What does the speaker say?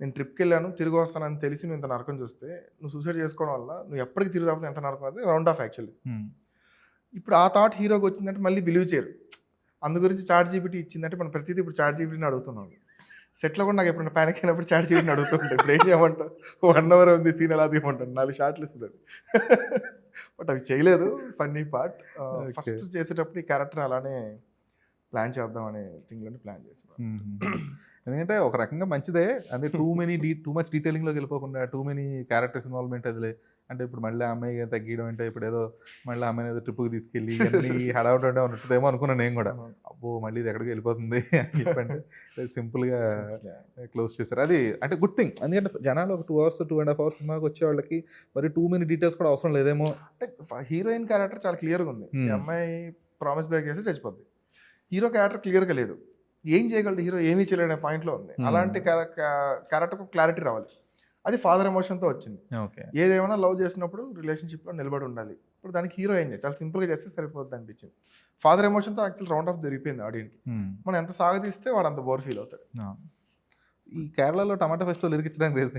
నేను ట్రిప్‌కెళ్ళాను, తిరిగి వస్తానని తెలిసి నువ్వు ఇంత నరకం చూస్తే, నువ్వు సూసైడ్ చేసుకోవడం వల్ల నువ్వు ఎప్పటికి తిరిగి రాకపోతే ఎంత నరకం అది రౌండ్ ఆఫ్ యాక్చువల్లీ. హ్మ్. ఇప్పుడు ఆ థాట్ హీరోకొచ్చిందంటే మళ్ళీ బిలీవ్ చేయరు. అందు గురించి చాట్‌జీపీటీ ఇచ్చిందంటే మనం ప్రతీది ఇప్పుడు చాట్‌జీపీటీని అడుగుతున్నాం. సెట్‌లో కూడా నాకు ఎప్పుడైనా పానిక్ అయినప్పుడు చాట్‌జీపీటీని అడుగుతూ ఉంటా. ఇప్పుడు ఏం చేయమంటావు? 1 అవర్ ఉంది సీన్ ఎలా తీయమంటాను. 4 షార్ట్‌లు ఇస్తదది. బట్ అవి చేయలేదు. Funny part. ఓకే. ఫస్ట్ చేసేటప్పుడు ఈ క్యారెక్టర్ అలానే ప్లాన్ చేద్దాం అనే థింగ్‌లోనే ప్లాన్ చేసాను. హుహుహు. ఎందుకంటే ఒక రకంగా మంచిదే. అదే టూ మచ్ డీటెయిలింగ్‌లోకి వెళ్ళిపోకుండా టూ మెనీ క్యారెక్టర్స్ ఇన్వాల్వ్‌మెంట్ అదిలే. అంటే ఇప్పుడు మళ్ళీ ఆ అమ్మాయి తగ్గియడం అంటే ఇప్పుడేదో మళ్ళీ ఆ అమ్మాయిని ఏదో ట్రిప్‌కి తీసుకెళ్ళి ఇయన్నీ హడావుడి ఉంటదేమో అనుకున్నాను నేను గూడా. అవును. అబ్బో! మళ్ళీ ఇది ఎక్కడికో వెళ్ళిపోతుంది అని చెప్పంటే సింపుల్‌గా సింపుల్‌గా. క్లోజ్ చేశారు. అది అంటే గుడ్ థింగ్. ఎందుకంటే జనాలు ఒక 2 అవర్స్, 2 ½ అవర్స్ సినిమాకి వచ్చేవాళ్ళకి మరి టూ మెనీ డీటెయిల్స్ కూడా అవసరం లేదేమో. అంటే హీరోయిన్ క్యారెక్టర్ చాలా క్లియర్‌గా ఉంది. ఈ హ్మ్. అమ్మాయి ప్రామిస్ బ్రేక్ చేస్తే చచ్చిపోద్ది. హీరో క్యారెక్టర్ క్లియర్‌గా లేదు. ఏం చేయగలడు హీరో? ఏమీ చేయలేడనే పాయింట్‌లో ఉంది. హ్మ్. అలాంటి క్యారెక్టర్‌కి క్లారిటీ రావాలి. అది ఫాదర్ ఎమోషన్‌తో వచ్చింది. ఓకే. ఏదేమైనా లవ్ చేసినప్పుడు రిలేషన్‌షిప్‌లో నిలబడి ఉండాలి. ఇప్పుడు దానికి హీరో ఏం చేయాలి? చాలా సింపుల్‌గా చేస్తే సరిపోద్ది అనిపించింది. ఫాదర్ ఎమోషన్‌తో యాక్చువల్ రౌండ్ ఆఫ్ దొరికిపోయింది ఆడియన్స్‌కి. హ్మ్. మనం ఎంత సాగదీస్తే వాడు అంత బోర్ ఫీల్ అవుతాడు. అవును. ఈ కేరళలో టమాటా ఫెస్టివల్ ఇరికించడానికి రీజన్ ఏంటి?